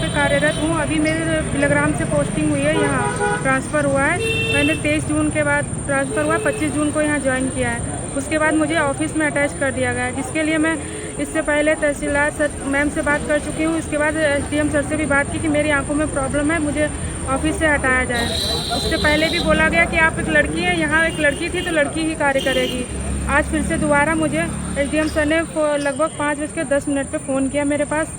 पे कार्यरत हूँ। अभी मेरे बिलग्राम से पोस्टिंग हुई है, यहाँ ट्रांसफ़र हुआ है। मैंने 23 जून के बाद ट्रांसफ़र हुआ, 25 जून को यहाँ ज्वाइन किया है। उसके बाद मुझे ऑफिस में अटैच कर दिया गया है, जिसके लिए मैं इससे पहले तहसीलदार सर मैम से बात कर चुकी हूँ। इसके बाद एसडीएम सर से भी बात की कि मेरी आंखों में प्रॉब्लम है, मुझे ऑफिस से हटाया जाए। उससे पहले भी बोला गया कि आप एक लड़की हैं, यहाँ एक लड़की थी तो लड़की ही कार्य करेगी। आज फिर से दोबारा मुझे एसडीएम सर ने लगभग 5:10 पे फ़ोन किया, मेरे पास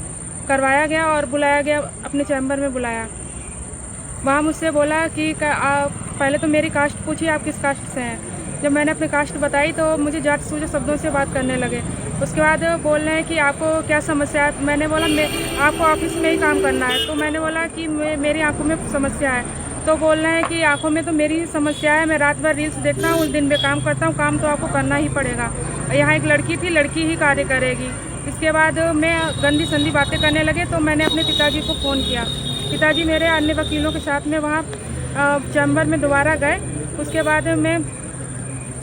करवाया गया और बुलाया गया, अपने चैम्बर में बुलाया। वहाँ मुझसे बोला कि पहले तो मेरी कास्ट पूछी, आप किस कास्ट से हैं। जब मैंने अपनी कास्ट बताई तो मुझे जाट सूझे शब्दों से बात करने लगे। उसके बाद बोल रहे हैं कि आपको क्या समस्या है। मैंने बोला आपको ऑफिस में ही काम करना है। तो मैंने बोला कि मेरी आंखों में समस्या है। तो बोल रहे हैं कि आंखों में तो मेरी समस्या है, मैं रात भर रील्स देखता हूँ, दिन में काम करता हूँ, काम तो आपको करना ही पड़ेगा। यहाँ एक लड़की थी, लड़की ही कार्य करेगी। इसके बाद मैं गंदी संदी बातें करने लगे तो मैंने अपने पिताजी को फ़ोन किया। पिताजी मेरे अन्य वकीलों के साथ में वहाँ चैम्बर में दोबारा गए। उसके बाद मैं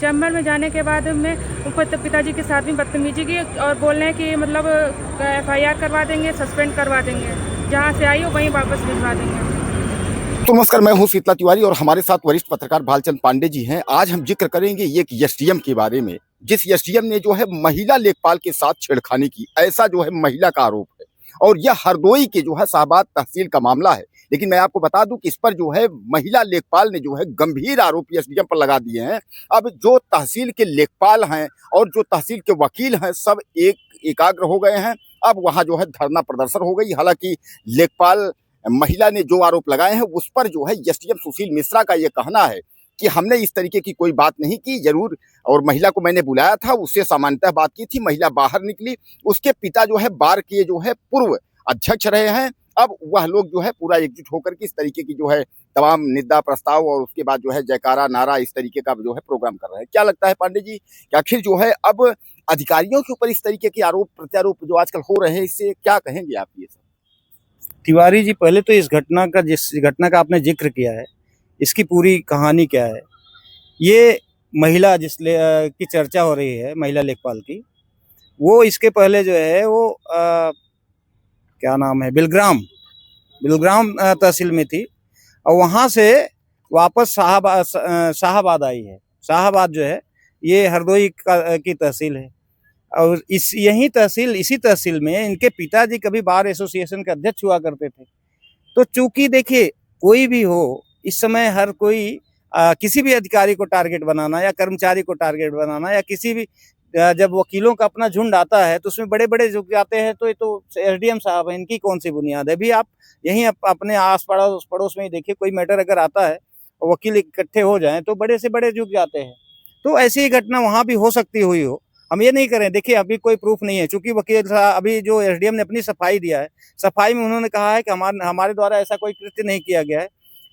चैम्बर में जाने के बाद मैं पिताजी के साथ भी बदतमीजी की और बोल रहे हैं कि मतलब FIR करवा देंगे, सस्पेंड करवा देंगे, जहाँ से आई हो वहीं वापस भिजवा देंगे। तो नमस्कार, मैं हूं शीतला तिवारी और हमारे साथ वरिष्ठ पत्रकार भालचंद पांडे जी हैं। आज हम जिक्र करेंगे एक एसडीएम के बारे में, जिस एसडीएम ने जो है महिला लेखपाल के साथ छेड़खानी की, ऐसा जो है महिला का आरोप है। और यह हरदोई के जो है शाहबाद तहसील का मामला है। लेकिन मैं आपको बता दूं कि इस पर जो है महिला लेखपाल ने जो है गंभीर आरोप एसडीएम पर लगा दिए हैं। अब जो तहसील के लेखपाल हैं और जो तहसील के वकील हैं, सब एकाग्र हो गए हैं। अब वहां जो है धरना प्रदर्शन हो गई। हालांकि लेखपाल महिला ने जो आरोप लगाए हैं उस पर जो है एसडीएम सुशील मिश्रा का ये कहना है कि हमने इस तरीके की कोई बात नहीं की, जरूर और महिला को मैंने बुलाया था, उससे सामान्यतः बात की थी। महिला बाहर निकली, उसके पिता जो है बार के जो है पूर्व अध्यक्ष रहे हैं। अब वह लोग जो है पूरा एकजुट होकर के इस तरीके की जो है तमाम निंदा प्रस्ताव और उसके बाद जो है जयकारा नारा इस तरीके का जो है प्रोग्राम कर रहे हैं। क्या लगता है पांडे जी कि आखिर जो है अब अधिकारियों के ऊपर इस तरीके के आरोप प्रत्यारोप जो आजकल हो रहे हैं, इससे क्या कहेंगे आप? ये सब तिवारी जी, पहले तो जिस घटना का आपने जिक्र किया है, इसकी पूरी कहानी क्या है। ये महिला की चर्चा हो रही है, महिला लेखपाल की, वो इसके पहले जो है वो क्या नाम है, बिलग्राम तहसील में थी और वहाँ से वापस शाहबाद आई है। शाहबाद जो है ये हरदोई की तहसील है और इसी तहसील में इनके पिताजी कभी बार एसोसिएशन के अध्यक्ष हुआ करते थे। तो चूंकि देखिए, कोई भी हो, इस समय हर कोई किसी भी अधिकारी को टारगेट बनाना या कर्मचारी को टारगेट बनाना या किसी भी जब वकीलों का अपना झुंड आता है तो उसमें बड़े बड़े झुक जाते हैं। तो ये तो एसडीएम साहब है, इनकी कौन सी बुनियाद है। भी आप यहीं अपने आस पड़ोस में ही देखिए, कोई मैटर अगर आता है और वकील इकट्ठे हो जाएं तो बड़े से बड़े झुक जाते हैं। तो ऐसी ही घटना वहां भी हो सकती हुई हो, हम ये नहीं करें। देखिए, अभी कोई प्रूफ नहीं है, चूंकि वकील साहब अभी जो एसडीएम ने अपनी सफाई दिया है, सफाई में उन्होंने कहा है कि हमारे द्वारा ऐसा कोई कृत्य नहीं किया गया है।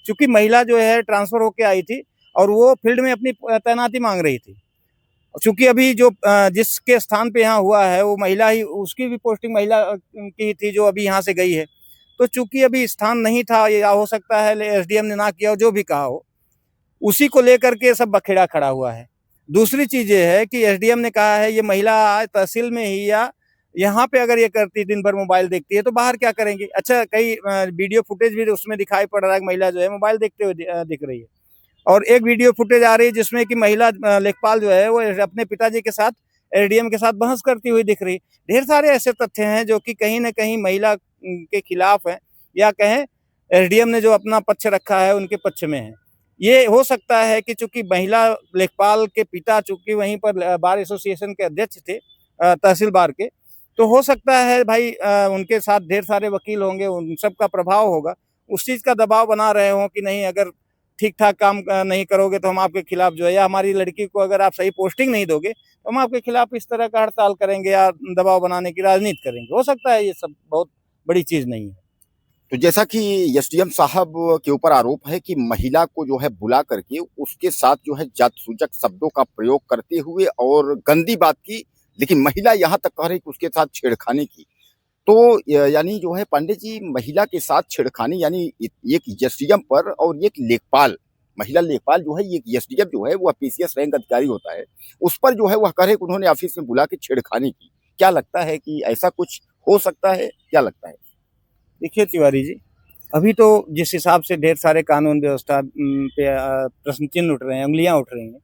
चूंकि महिला जो है ट्रांसफर होकर आई थी और वो फील्ड में अपनी तैनाती मांग रही थी। चूंकि अभी जो जिसके स्थान पे यहाँ हुआ है वो महिला ही, उसकी भी पोस्टिंग महिला की थी जो अभी यहाँ से गई है। तो चूंकि अभी स्थान नहीं था, या हो सकता है एसडीएम ने ना किया हो, जो भी कहा हो, उसी को लेकर के सब बखेड़ा खड़ा हुआ है। दूसरी चीज ये है कि एसडीएम ने कहा है ये महिला तहसील में ही या यहाँ पे अगर ये करती, दिन भर मोबाइल देखती है, तो बाहर क्या करेंगे। अच्छा, कई वीडियो फुटेज भी उसमें दिखाई पड़ रहा है, महिला जो है मोबाइल देखते हुए दिख रही है। और एक वीडियो फुटेज आ रही है जिसमें कि महिला लेखपाल जो है वो अपने पिताजी के साथ, एसडीएम के साथ बहस करती हुई दिख रही है। ढेर सारे ऐसे तथ्य हैं जो कि कहीं ना कहीं महिला के खिलाफ हैं, या कहें एसडीएम ने जो अपना पक्ष रखा है उनके पक्ष में है। ये हो सकता है कि चूंकि महिला लेखपाल के पिता चूंकि वहीं पर बार एसोसिएशन के अध्यक्ष थे, तहसील बार के, तो हो सकता है भाई उनके साथ ढेर सारे वकील होंगे, उन सब का प्रभाव होगा, उस चीज़ का दबाव बना रहे हों कि नहीं, अगर ठीक ठाक काम नहीं करोगे तो हम आपके खिलाफ जो है, या हमारी लड़की को अगर आप सही पोस्टिंग नहीं दोगे तो हम आपके खिलाफ इस तरह का हड़ताल करेंगे या दबाव बनाने की राजनीति करेंगे। हो सकता है, ये सब बहुत बड़ी चीज़ नहीं है। तो जैसा कि एसडीएम साहब के ऊपर आरोप है कि महिला को जो है बुला करके उसके साथ जो है जात सूचक शब्दों का प्रयोग करते हुए और गंदी बात की, लेकिन महिला यहाँ तक कह रही कि उसके साथ छेड़खानी की। तो यानी जो है पांडे जी, महिला के साथ छेड़खानी यानी एक एसडीएम पर और एक लेखपाल, महिला लेखपाल जो है, एक एसडीएम जो है वो पीसीएस रैंक अधिकारी होता है, उस पर जो है वह कह रहे कि उन्होंने ऑफिस में बुला के छेड़खानी की। क्या लगता है कि ऐसा कुछ हो सकता है? क्या लगता है? देखिए तिवारी जी, अभी तो जिस हिसाब से ढेर सारे कानून व्यवस्था पे प्रश्न चिन्ह उठ रहे हैं, उंगलियां उठ रही हैं,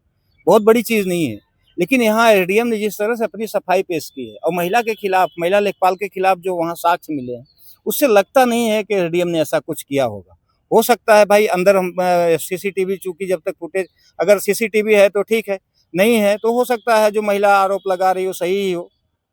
बहुत बड़ी चीज़ नहीं है। लेकिन यहाँ एसडीएम ने जिस तरह से अपनी सफाई पेश की है और महिला के खिलाफ, महिला लेखपाल के खिलाफ जो वहाँ साक्ष्य मिले हैं, उससे लगता नहीं है कि एसडीएम ने ऐसा कुछ किया होगा। हो सकता है भाई अंदर हम सीसीटीवी, चूंकि जब तक फुटेज, अगर सीसीटीवी है तो ठीक है, नहीं है तो हो सकता है जो महिला आरोप लगा रही हो सही ही हो,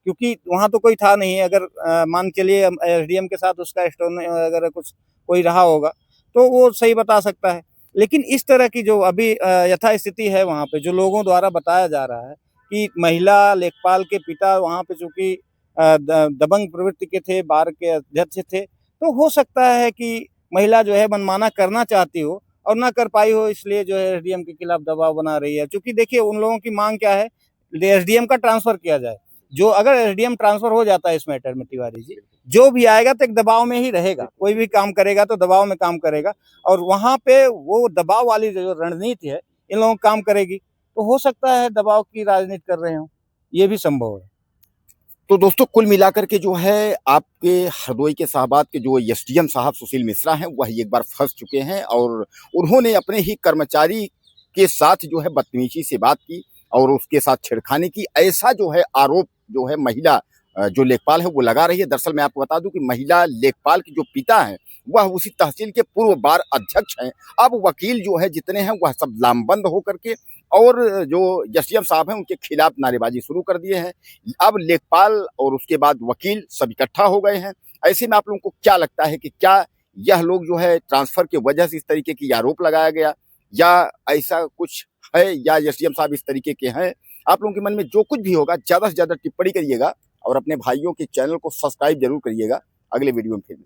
क्योंकि वहाँ तो कोई था नहीं। अगर मान के लिए एसडीएम के साथ उसका स्टोन अगर कुछ कोई रहा होगा तो वो सही बता सकता है। लेकिन इस तरह की जो अभी यथास्थिति है वहाँ पे, जो लोगों द्वारा बताया जा रहा है कि महिला लेखपाल के पिता वहाँ पे चूंकि दबंग प्रवृत्ति के थे, बार के अध्यक्ष थे, तो हो सकता है कि महिला जो है मनमाना करना चाहती हो और ना कर पाई हो, इसलिए जो है एसडीएम के खिलाफ दबाव बना रही है। क्योंकि देखिए उन लोगों की मांग क्या है, एसडीएम का ट्रांसफर किया जाए। जो अगर एसडीएम ट्रांसफर हो जाता है इस मैटर में तिवारी जी, जो भी आएगा तो एक दबाव में ही रहेगा, कोई भी काम करेगा तो दबाव में काम करेगा, और वहां पे वो दबाव वाली जो रणनीति है इन लोगों काम करेगी, तो हो सकता है दबाव की राजनीति कर रहे हो, ये भी संभव है। तो दोस्तों कुल मिलाकर के जो है आपके हरदोई के शाहबाद के जो एसडीएम साहब सुशील मिश्रा हैं वह एक बार फंस चुके हैं और उन्होंने अपने ही कर्मचारी के साथ जो है बदतमीजी से बात की और उसके साथ छेड़खानी की, ऐसा जो है आरोप जो है महिला जो लेखपाल है वो लगा रही है। दरअसल मैं आपको बता दूं कि महिला लेखपाल के जो पिता हैं वह उसी तहसील के पूर्व बार अध्यक्ष हैं। अब वकील जो है जितने हैं वह सब लामबंद होकर के और जो एसडीएम साहब हैं उनके खिलाफ नारेबाजी शुरू कर दिए हैं। अब लेखपाल और उसके बाद वकील सब इकट्ठा हो गए हैं। ऐसे में आप लोगों को क्या लगता है कि क्या यह लोग जो है ट्रांसफर की वजह से इस तरीके की आरोप लगाया गया या ऐसा कुछ है या एसडीएम साहब इस तरीके के हैं? आप लोगों के मन में जो कुछ भी होगा ज़्यादा से ज़्यादा टिप्पणी करिएगा और अपने भाइयों के चैनल को सब्सक्राइब जरूर करिएगा। अगले वीडियो में फिर